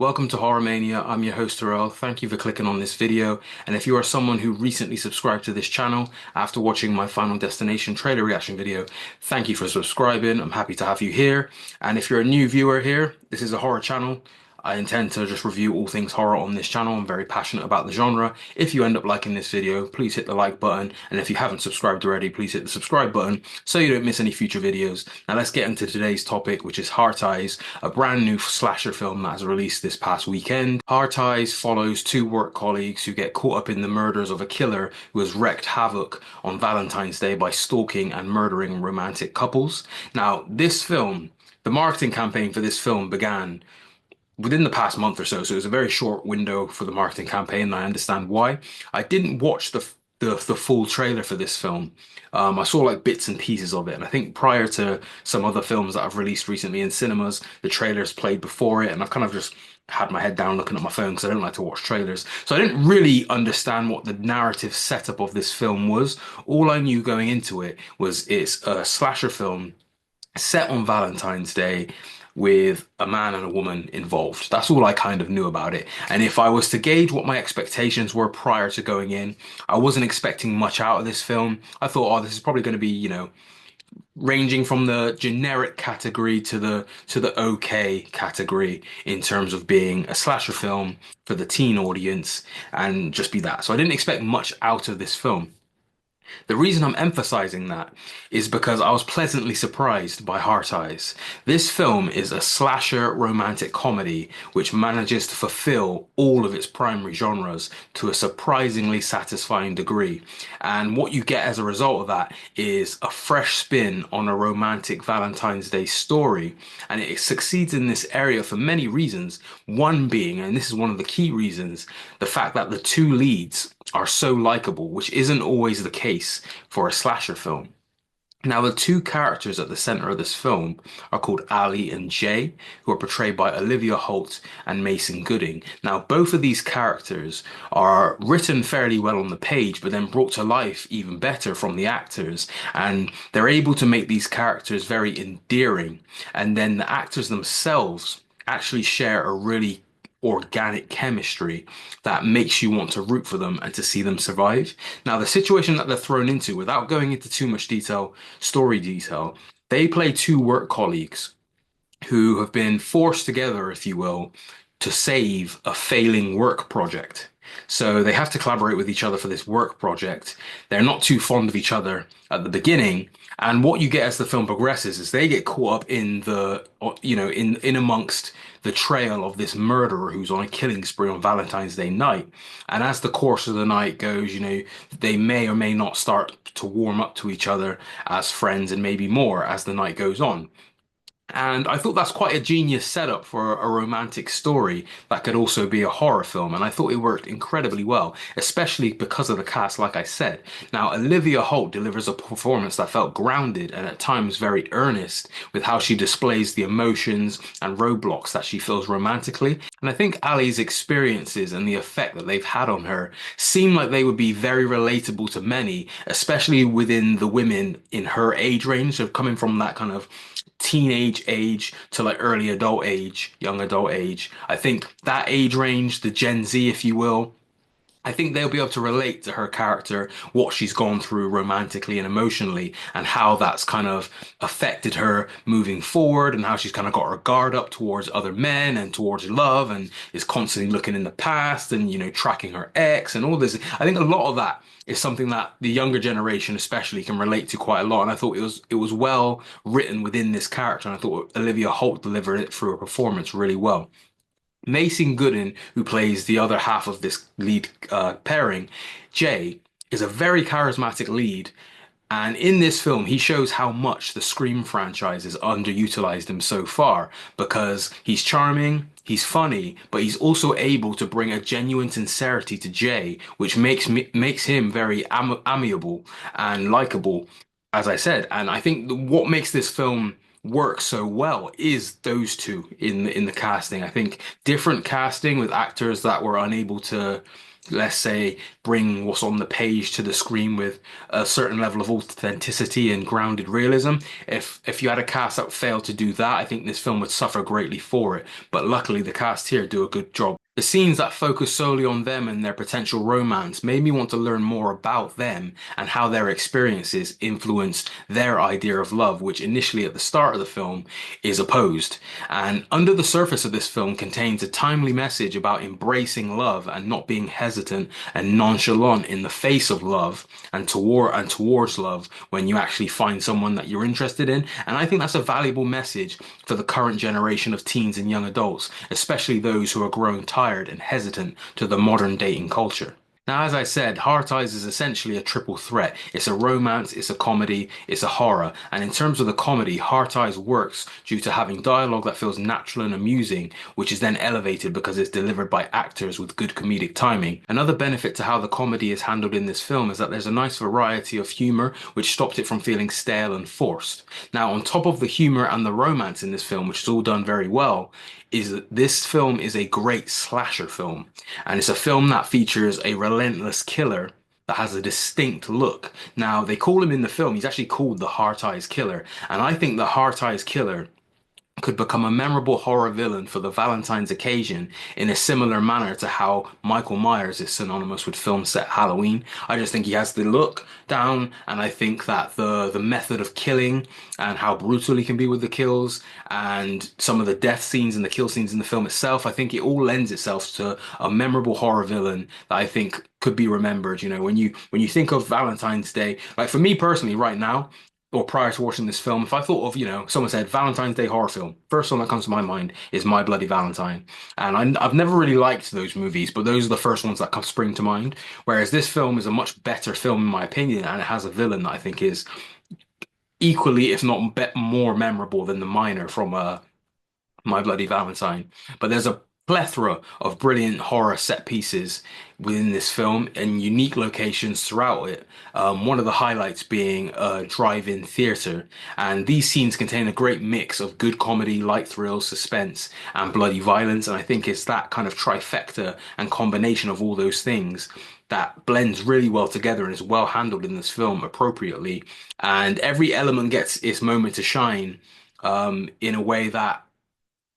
Welcome to Horror Mania. I'm your host Terrelle. Thank you for clicking on this video. And if you are someone who recently subscribed to this channel after watching my Final Destination trailer reaction video, thank you for subscribing. I'm happy to have you here. And if you're a new viewer here, this is a horror channel. I intend to just review all things horror on this channel. I'm very passionate about the genre. If you end up liking this video, please hit the like button. And if you haven't subscribed already, please hit the subscribe button so you don't miss any future videos. Now let's get into today's topic, which is Heart Eyes, a brand new slasher film that was released this past weekend. Heart Eyes follows two work colleagues who get caught up in the murders of a killer who has wreaked havoc on Valentine's Day by stalking and murdering romantic couples. Now, the marketing campaign for this film began within the past month or so it was a very short window for the marketing campaign, and I understand why. I didn't watch the full trailer for this film. I saw like bits and pieces of it, and I think prior to some other films that I've released recently in cinemas, the trailers played before it, and I've kind of just had my head down looking at my phone because I don't like to watch trailers. So I didn't really understand what the narrative setup of this film was. All I knew going into it was it's a slasher film set on Valentine's Day with a man and a woman involved. That's all I kind of knew about it. And if I was to gauge what my expectations were prior to going in, I wasn't expecting much out of this film. I thought, oh, this is probably going to be, ranging from the generic category to the okay category in terms of being a slasher film for the teen audience and just be that. So I didn't expect much out of this film. The reason I'm emphasizing that is because I was pleasantly surprised by Heart Eyes. This film is a slasher romantic comedy which manages to fulfill all of its primary genres to a surprisingly satisfying degree. And what you get as a result of that is a fresh spin on a romantic Valentine's Day story. And it succeeds in this area for many reasons. One being, and this is one of the key reasons, the fact that the two leads are so likable, which isn't always the case for a slasher film. Now, the two characters at the center of this film are called Ali and Jay, who are portrayed by Olivia Holt and Mason Gooding. Now, both of these characters are written fairly well on the page, but then brought to life even better from the actors. And they're able to make these characters very endearing. And then the actors themselves actually share a really organic chemistry that makes you want to root for them and to see them survive. Now, the situation that they're thrown into, without going into too much detail, story detail, they play two work colleagues who have been forced together, if you will, to save a failing work project. So they have to collaborate with each other for this work project. They're not too fond of each other at the beginning. And what you get as the film progresses is they get caught up in in amongst the trail of this murderer who's on a killing spree on Valentine's Day night. And as the course of the night goes, they may or may not start to warm up to each other as friends and maybe more as the night goes on. And I thought that's quite a genius setup for a romantic story that could also be a horror film. And I thought it worked incredibly well, especially because of the cast, like I said. Now, Olivia Holt delivers a performance that felt grounded and at times very earnest with how she displays the emotions and roadblocks that she feels romantically. And I think Ali's experiences and the effect that they've had on her seem like they would be very relatable to many, especially within the women in her age range. So coming from that kind of teenage age to like early adult age, young adult age. I think that age range, the Gen Z, if you will, I think they'll be able to relate to her character, what she's gone through romantically and emotionally, and how that's kind of affected her moving forward, and how she's kind of got her guard up towards other men and towards love, and is constantly looking in the past and, tracking her ex and all this. I think a lot of that is something that the younger generation especially can relate to quite a lot. And I thought it was well written within this character, and I thought Olivia Holt delivered it through her performance really well. Mason Gooden, who plays the other half of this lead pairing, Jay, is a very charismatic lead. And in this film, he shows how much the Scream franchise has underutilized him so far because he's charming, he's funny, but he's also able to bring a genuine sincerity to Jay, which makes him very amiable and likable, as I said. And I think what makes this film work so well is those two in the casting. I think different casting with actors that were unable to let's say, bring what's on the page to the screen with a certain level of authenticity and grounded realism. If you had a cast that failed to do that, I think this film would suffer greatly for it. But luckily, the cast here do a good job. The scenes that focus solely on them and their potential romance made me want to learn more about them and how their experiences influenced their idea of love, which initially at the start of the film is opposed. And under the surface of this film contains a timely message about embracing love and not being hesitant and nonchalant in the face of love and towards love when you actually find someone that you're interested in. And I think that's a valuable message for the current generation of teens and young adults, especially those who are growing tired and hesitant to the modern dating culture. Now, as I said, Heart Eyes is essentially a triple threat. It's a romance, it's a comedy, it's a horror. And in terms of the comedy, Heart Eyes works due to having dialogue that feels natural and amusing, which is then elevated because it's delivered by actors with good comedic timing. Another benefit to how the comedy is handled in this film is that there's a nice variety of humor, which stopped it from feeling stale and forced. Now, on top of the humor and the romance in this film, which is all done very well, is that this film is a great slasher film. And it's a film that features a relentless killer that has a distinct look. Now, they call him in the film, he's actually called the Heart Eyes Killer. And I think the Heart Eyes Killer could become a memorable horror villain for the Valentine's occasion in a similar manner to how Michael Myers is synonymous with film set Halloween. I just think he has the look down, and I think that the method of killing and how brutal he can be with the kills and some of the death scenes and the kill scenes in the film itself, I think it all lends itself to a memorable horror villain that I think could be remembered. You know, when you think of Valentine's Day, like for me personally right now, or prior to watching this film, if I thought of, someone said Valentine's Day horror film, first one that comes to my mind is My Bloody Valentine. And I've never really liked those movies, but those are the first ones that come spring to mind. Whereas this film is a much better film, in my opinion, and it has a villain that I think is equally, if not more memorable than the Miner from My Bloody Valentine. But there's a plethora of brilliant horror set pieces within this film and unique locations throughout it. One of the highlights being a drive-in theater. And these scenes contain a great mix of good comedy, light thrills, suspense, and bloody violence. And I think it's that kind of trifecta and combination of all those things that blends really well together and is well handled in this film appropriately. And every element gets its moment to shine in a way that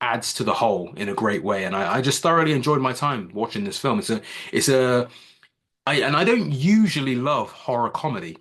adds to the whole in a great way. And I just thoroughly enjoyed my time watching this film. And I don't usually love horror comedy.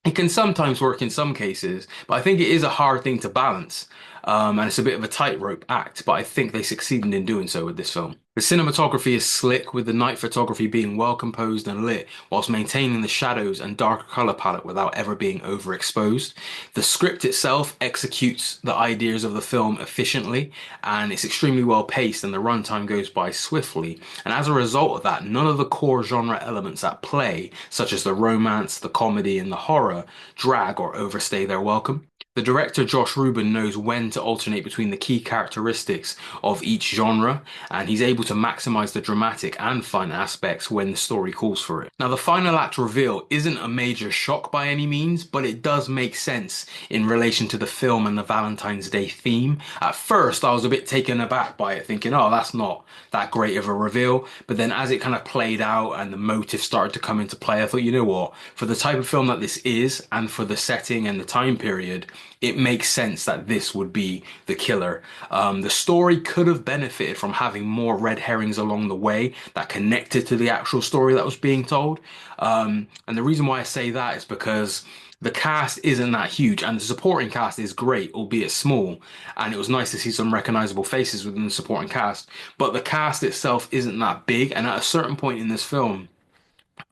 It can sometimes work in some cases, but I think it is a hard thing to balance. And it's a bit of a tightrope act, but I think they succeeded in doing so with this film. The cinematography is slick, with the night photography being well composed and lit, whilst maintaining the shadows and darker color palette without ever being overexposed. The script itself executes the ideas of the film efficiently, and it's extremely well paced, and the runtime goes by swiftly. And as a result of that, none of the core genre elements at play, such as the romance, the comedy, and the horror, drag or overstay their welcome. The director Josh Rubin knows when to alternate between the key characteristics of each genre, and he's able to maximize the dramatic and fun aspects when the story calls for it. Now, the final act reveal isn't a major shock by any means, but it does make sense in relation to the film and the Valentine's Day theme. At first, I was a bit taken aback by it, thinking, oh, that's not that great of a reveal. But then as it kind of played out and the motive started to come into play, I thought, you know what, for the type of film that this is and for the setting and the time period, it makes sense that this would be the killer. The story could have benefited from having more red herrings along the way that connected to the actual story that was being told. And the reason why I say that is because the cast isn't that huge and the supporting cast is great, albeit small. And it was nice to see some recognizable faces within the supporting cast. But the cast itself isn't that big. And at a certain point in this film,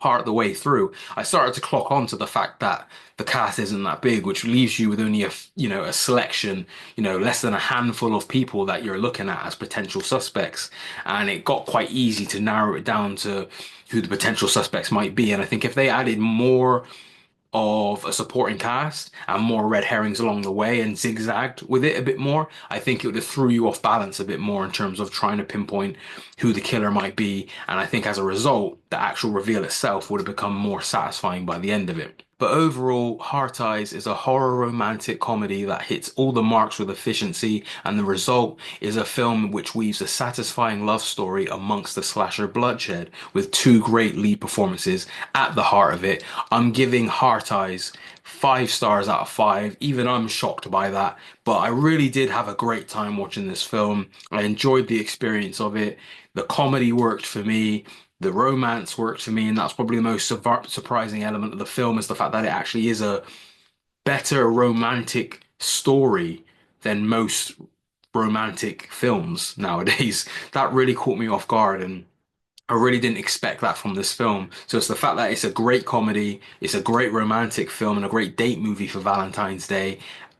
part of the way through, I started to clock on to the fact that the cast isn't that big, which leaves you with only a selection, less than a handful of people that you're looking at as potential suspects. And it got quite easy to narrow it down to who the potential suspects might be. And I think if they added more of a supporting cast and more red herrings along the way and zigzagged with it a bit more, I think it would have threw you off balance a bit more in terms of trying to pinpoint who the killer might be. And I think as a result, the actual reveal itself would have become more satisfying by the end of it. But overall, Heart Eyes is a horror romantic comedy that hits all the marks with efficiency, and the result is a film which weaves a satisfying love story amongst the slasher bloodshed with two great lead performances at the heart of it. I'm giving Heart Eyes 5 stars out of 5. Even I'm shocked by that, but I really did have a great time watching this film. I enjoyed the experience of it. The comedy worked for me. The romance worked for me, and that's probably the most surprising element of the film is the fact that it actually is a better romantic story than most romantic films nowadays. That really caught me off guard, and I really didn't expect that from this film. So it's the fact that it's a great comedy, it's a great romantic film, and a great date movie for Valentine's Day.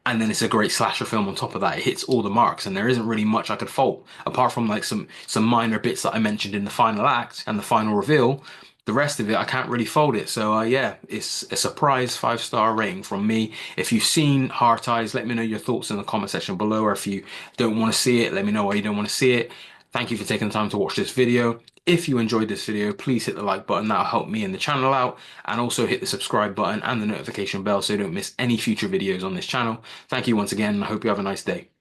And then it's a great slasher film on top of that. It hits all the marks, and there isn't really much I could fault apart from like some minor bits that I mentioned in the final act and the final reveal. The rest of it, I can't really fault it. So yeah, it's a surprise 5 star rating from me. If you've seen Heart Eyes, let me know your thoughts in the comment section below. Or if you don't want to see it, let me know why you don't want to see it. Thank you for taking the time to watch this video. If you enjoyed this video, please hit the like button. That'll help me and the channel out. And also hit the subscribe button and the notification bell so you don't miss any future videos on this channel. Thank you once again, and I hope you have a nice day.